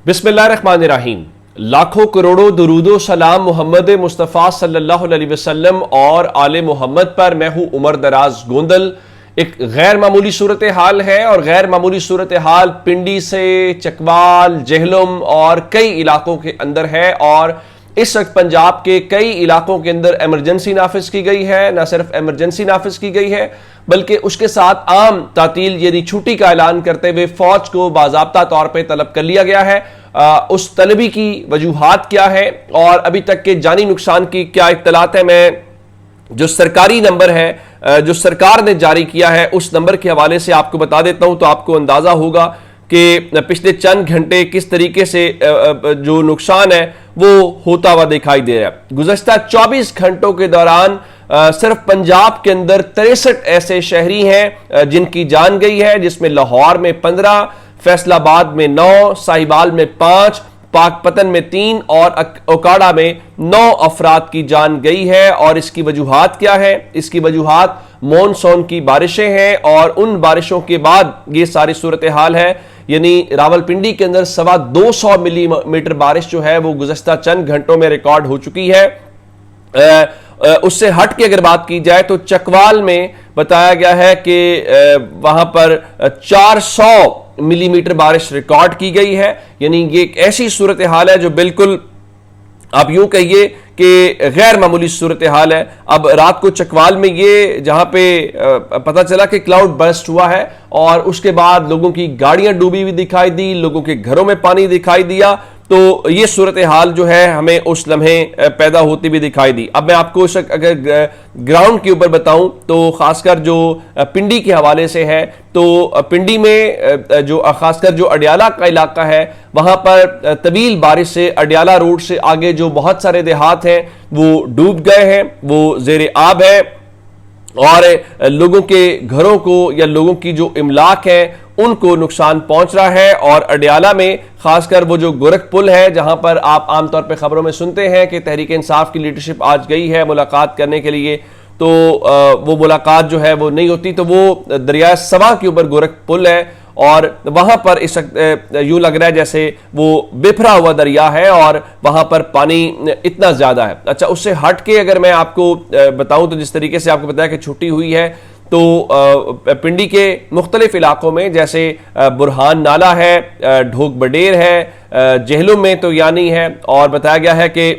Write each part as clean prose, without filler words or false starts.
बिस्मिल्लाहिर्रहमानिर्रहीम। लाखों करोड़ों दुरूदो सलाम मोहम्मद मुस्तफ़ा सल्लल्लाहु अलैहि वसल्लम और आले मोहम्मद पर। मैं हूं उमर दराज गोंदल। एक गैर मामूली सूरत हाल है और गैर मामूली सूरत हाल पिंडी से चकवाल, जेहलम और कई इलाकों के अंदर है। और इस वक्त पंजाब के कई इलाकों के अंदर इमरजेंसी नाफिज की गई है। न सिर्फ इमरजेंसी नाफिज की गई है बल्कि उसके साथ आम तातील यानी छुट्टी का ऐलान करते हुए फौज को बाज़ाब्ता तौर पर तलब कर लिया गया है। उस तलबी की वजूहात क्या है और अभी तक के जानी नुकसान की क्या इत्तलात है, मैं जो सरकारी नंबर है जो सरकार ने जारी किया है उस नंबर के हवाले से आपको बता देता हूं, तो आपको अंदाजा होगा कि पिछले चंद घंटे किस तरीके से जो नुकसान है वो होता हुआ दिखाई दे रहा है। गुज़श्ता 24 घंटों के दौरान सिर्फ पंजाब के अंदर 63 ऐसे शहरी हैं जिनकी जान गई है, जिसमें लाहौर में 15, फैसलाबाद में 9, साहिवाल में 5, पाकपतन में 3 और ओकाड़ा में 9 अफराद की जान गई है। और इसकी वजूहात क्या है? इसकी वजूहात मॉनसून की बारिशें हैं और उन बारिशों के बाद ये सारी सूरत हाल है। यानी रावलपिंडी के अंदर 225 मिलीमीटर बारिश जो है वो गुज़श्ता चंद घंटों में रिकॉर्ड हो चुकी है। उससे हट के अगर बात की जाए तो चकवाल में बताया गया है कि वहां पर 400 मिलीमीटर बारिश रिकॉर्ड की गई है। यानी ये एक ऐसी सूरत हाल है जो बिल्कुल आप यूं कहिए कि गैर मामूली सूरत हाल है। अब रात को चकवाल में ये जहां पे पता चला कि क्लाउड बर्स्ट हुआ है और उसके बाद लोगों की गाड़ियां डूबी हुई दिखाई दी, लोगों के घरों में पानी दिखाई दिया, तो ये सूरत हाल जो है हमें उस लम्हे पैदा होती भी दिखाई दी। अब मैं आपको अगर ग्राउंड के ऊपर बताऊं तो खासकर जो पिंडी के हवाले से है, तो पिंडी में जो खासकर जो अडियाला का इलाका है वहां पर तवील बारिश से अडियाला रोड से आगे जो बहुत सारे देहात हैं वो डूब गए हैं, वो जेर आब है और लोगों के घरों को या लोगों की जो इमलाक है उनको नुकसान पहुंच रहा है। और अडियाला में खासकर वो जो गोरख पुल है जहां पर आप आमतौर पर खबरों में सुनते हैं कि तहरीक इंसाफ की लीडरशिप आज गई है मुलाकात करने के लिए, तो वो मुलाकात जो है वो नहीं होती, तो वो दरिया सवा के ऊपर गोरख पुल है और वहां पर इस यूं लग रहा है जैसे वो बिफरा हुआ दरिया है और वहां पर पानी इतना ज्यादा है। अच्छा, उससे हट के अगर मैं आपको बताऊं तो जिस तरीके से आपको बताया कि छुट्टी हुई है, तो पिंडी के मुख्तलिफ इलाकों में जैसे बुरहान नाला है, ढोक बडेर है, जेहलुम में तो यानी है, और बताया गया है कि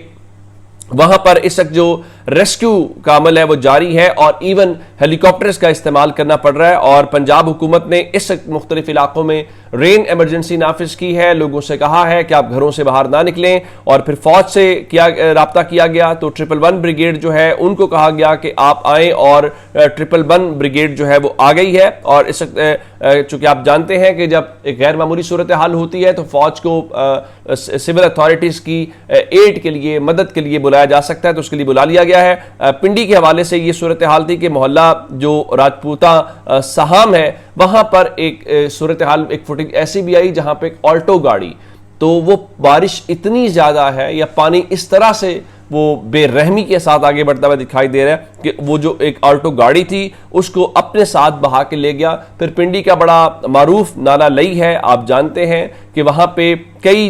वहां पर इस वक्त जो रेस्क्यू का अमल है वो जारी है और इवन हेलीकॉप्टर्स का इस्तेमाल करना पड़ रहा है। और पंजाब हुकूमत ने इस वक्त मुख्तलिफ इलाकों में रेन इमरजेंसी नाफिज की है, लोगों से कहा है कि आप घरों से बाहर ना निकलें। और फिर फौज से राब्ता किया गया तो 111 ब्रिगेड जो है उनको कहा गया कि आप आए और 111 ब्रिगेड जो है वो आ गई है। और इस वक्त चूंकि आप जानते हैं कि जब एक गैर मामूली सूरत हाल होती है तो फौज को सिविल अथॉरिटीज की एड के लिए, मदद के लिए बुलाया जा सकता है, तो उसके लिए बुला लिया गया है। पिंडी के हवाले से ये सूरत हाल थी कि मोहल्ला जो राजपूता सहाम है वहां पर एक सूरत हाल, एक फुटेज ऐसी भी आई जहां पे एक ऑल्टो गाड़ी, तो वो बारिश इतनी ज्यादा है या पानी इस तरह से वो बेरहमी के साथ आगे बढ़ता हुआ दिखाई दे रहा है कि वो जो एक ऑल्टो गाड़ी थी उसको अपने साथ बहा के ले गया। फिर पिंडी का बड़ा मारूफ नाला लई है, आप जानते हैं कि वहां पे कई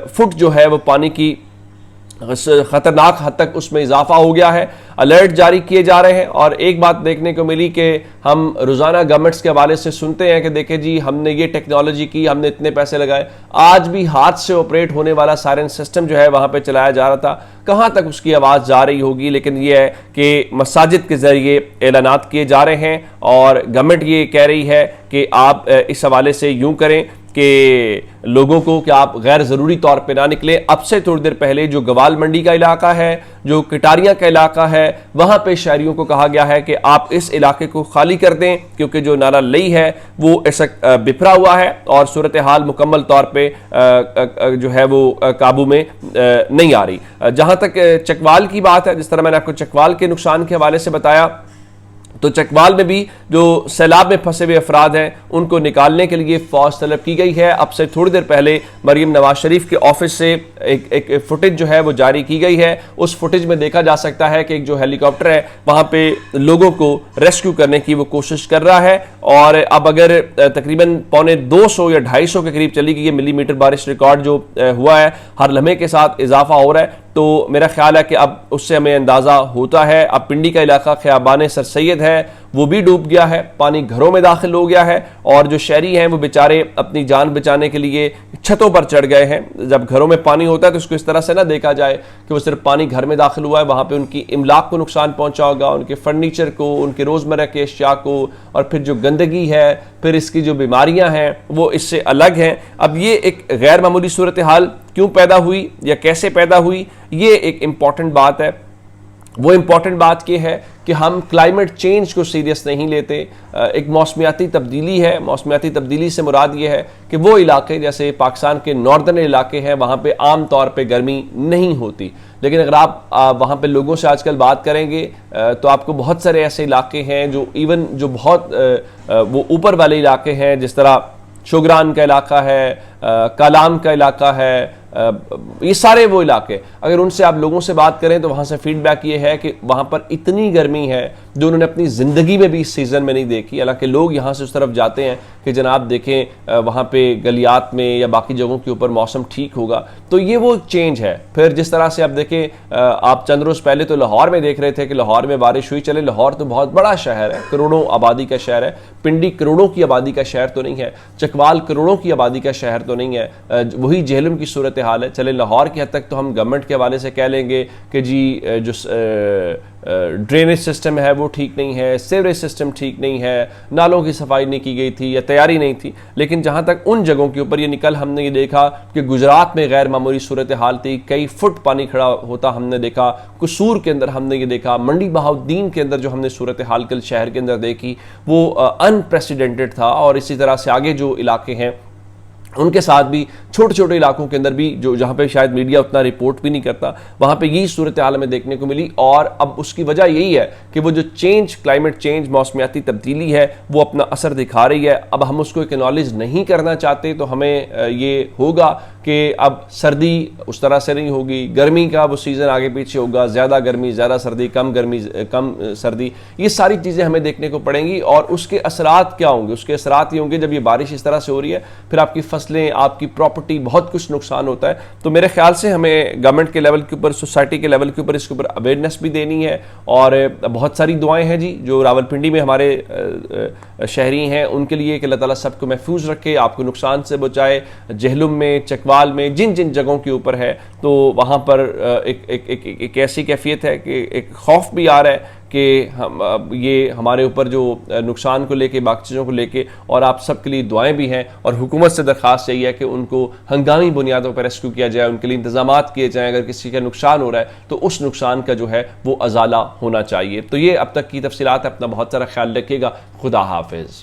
फुट जो है वो पानी की खतरनाक हद तक उसमें इजाफा हो गया है। अलर्ट जारी किए जा रहे हैं और एक बात देखने को मिली कि हम रोजाना गवर्नमेंट्स के हवाले से सुनते हैं कि देखें जी हमने ये टेक्नोलॉजी की, हमने इतने पैसे लगाए, आज भी हाथ से ऑपरेट होने वाला सायरन सिस्टम जो है वहां पे चलाया जा रहा था, कहां तक उसकी आवाज जा रही होगी। लेकिन यह है कि मसाजिद के जरिए ऐलानात किए जा रहे हैं और गवर्नमेंट ये कह रही है कि आप इस हवाले से यूं करें कि लोगों को कि आप गैर जरूरी तौर पे ना निकले। अब से थोड़ी देर पहले जो गवाल मंडी का इलाका है, जो कटारिया का इलाका है, वहां पे शहरियों को कहा गया है कि आप इस इलाके को खाली कर दें क्योंकि जो नाला लई है वो ऐसा बिफरा हुआ है और सूरत हाल मुकम्मल तौर पे जो है वो काबू में नहीं आ रही। जहां तक चकवाल की बात है, जिस तरह मैंने आपको चकवाल के नुकसान के हवाले से बताया, तो चकवाल में भी जो सैलाब में फंसे हुए अफराद हैं उनको निकालने के लिए फौज तलब की गई है। अब से थोड़ी देर पहले मरीम नवाज शरीफ के ऑफिस से एक फुटेज जो है वो जारी की गई है। उस फुटेज में देखा जा सकता है कि एक जो हेलीकॉप्टर है वहां पे लोगों को रेस्क्यू करने की वो कोशिश कर रहा है। और अब अगर तकरीबन 125 या 250 के करीब चली गई है मिलीमीटर बारिश रिकॉर्ड जो हुआ है, हर लम्हे के साथ इजाफा हो रहा है, तो मेरा ख्याल है कि अब उससे हमें अंदाज़ा होता है। अब पिंडी का इलाका ख़ियाबान सर सैयद है वो भी डूब गया है, पानी घरों में दाखिल हो गया है और जो शहरी हैं वो बेचारे अपनी जान बचाने के लिए छतों पर चढ़ गए हैं। जब घरों में पानी होता है तो उसको इस तरह से ना देखा जाए कि वो सिर्फ पानी घर में दाखिल हुआ है, वहाँ पे उनकी इमलाक को नुकसान पहुंचा होगा, उनके फर्नीचर को, उनके रोज़मर्रा के अशिया को, और फिर जो गंदगी है, फिर इसकी जो बीमारियां हैं वो इससे अलग हैं। अब ये एक गैर मामूली सूरत हाल क्यों पैदा हुई या कैसे पैदा हुई, ये एक इम्पॉर्टेंट बात है। वो इम्पॉर्टेंट बात यह है कि हम क्लाइमेट चेंज को सीरियस नहीं लेते। एक मौसमियाती तब्दीली है। मौसमियाती तब्दीली से मुराद ये है कि वो इलाके जैसे पाकिस्तान के नॉर्दर्न इलाके हैं वहाँ पे आम तौर पे गर्मी नहीं होती, लेकिन अगर आप वहाँ पे लोगों से आजकल बात करेंगे तो आपको बहुत सारे ऐसे इलाके हैं जो इवन जो बहुत वो ऊपर वाले इलाके हैं, जिस तरह शोगरान का इलाका है, कालाम का इलाका है, ये सारे वो इलाके, अगर उनसे आप लोगों से बात करें तो वहाँ से फीडबैक ये है कि वहाँ पर इतनी गर्मी है जो उन्होंने अपनी ज़िंदगी में भी इस सीज़न में नहीं देखी। हालांकि लोग यहाँ से उस तरफ जाते हैं कि जनाब देखें वहाँ पे गलियात में या बाकी जगहों के ऊपर मौसम ठीक होगा, तो ये वो चेंज है। फिर जिस तरह से आप देखें, आप चंद रोज़ पहले तो लाहौर में देख रहे थे कि लाहौर में बारिश हुई। चले, लाहौर तो बहुत बड़ा शहर है, करोड़ों आबादी का शहर है। पिंडी करोड़ों की आबादी का शहर तो नहीं है, चकवाल करोड़ों की आबादी का शहर तो नहीं है, वही जेहलम की सूरत हाल है। चले, लाहौर की हद तक तो हम गवर्नमेंट के हवाले से कह लेंगे कि जी जो ड्रेनेज सिस्टम है वो ठीक नहीं है, सीवरेज सिस्टम ठीक नहीं है, नालों की सफाई नहीं की गई थी या तैयारी नहीं थी। लेकिन जहाँ तक उन जगहों के ऊपर ये निकल, हमने ये देखा कि गुजरात में गैर मामूली सूरत हाल थी, कई फुट पानी खड़ा होता हमने देखा। कसूर के अंदर हमने ये देखा, मंडी बहाउद्दीन के अंदर जो हमने सूरत हाल कल शहर के अंदर देखी वो अनप्रेसिडेंटेड था। और इसी तरह से आगे जो इलाके हैं उनके साथ भी, छोटे छोटे इलाकों के अंदर भी जो जहाँ पे शायद मीडिया उतना रिपोर्ट भी नहीं करता, वहाँ पे यही सूरत हाल हमें देखने को मिली। और अब उसकी वजह यही है कि वो जो चेंज, क्लाइमेट चेंज, मौसमियाती तब्दीली है वो अपना असर दिखा रही है। अब हम उसको एक्नॉलेज नहीं करना चाहते तो हमें ये होगा कि अब सर्दी उस तरह से नहीं होगी, गर्मी का वो सीज़न आगे पीछे होगा, ज़्यादा गर्मी, ज़्यादा सर्दी, कम गर्मी, कम सर्दी, ये सारी चीज़ें हमें देखने को पड़ेंगी। और उसके असरात क्या होंगे? उसके असरात ये होंगे, जब ये बारिश इस तरह से हो रही है फिर आपकी फसलें, आपकी प्रॉपर्टी, बहुत कुछ नुकसान होता है। तो मेरे ख्याल से हमें गवर्नमेंट के लेवल के ऊपर, सोसाइटी के लेवल के ऊपर इसके ऊपर अवेयरनेस भी देनी है। और बहुत सारी दुआएं हैं जी जो रावलपिंडी में हमारे शहरी हैं उनके लिए कि अल्लाह ताला सबको महफूज रखे, आपको नुकसान से बचाए। जेहलुम में, चकवाल में, जिन जिन जगहों के ऊपर है तो वहाँ पर एक ऐसी कैफियत है कि एक खौफ भी आ रहा है कि हम ये हमारे ऊपर जो नुकसान को लेके, बाकी चीज़ों को लेके, और आप सबके लिए दुआएं भी हैं। और हुकूमत से दरख्वास्त चाहिए है कि उनको हंगामी बुनियादों पर रेस्क्यू किया जाए, उनके लिए इंतजामात किए जाएँ। अगर किसी का नुकसान हो रहा है तो उस नुकसान का जो है वो अजाला होना चाहिए। तो ये अब तक की तफसीलात, अपना बहुत सारा ख्याल रखिएगा। खुदा हाफिज़।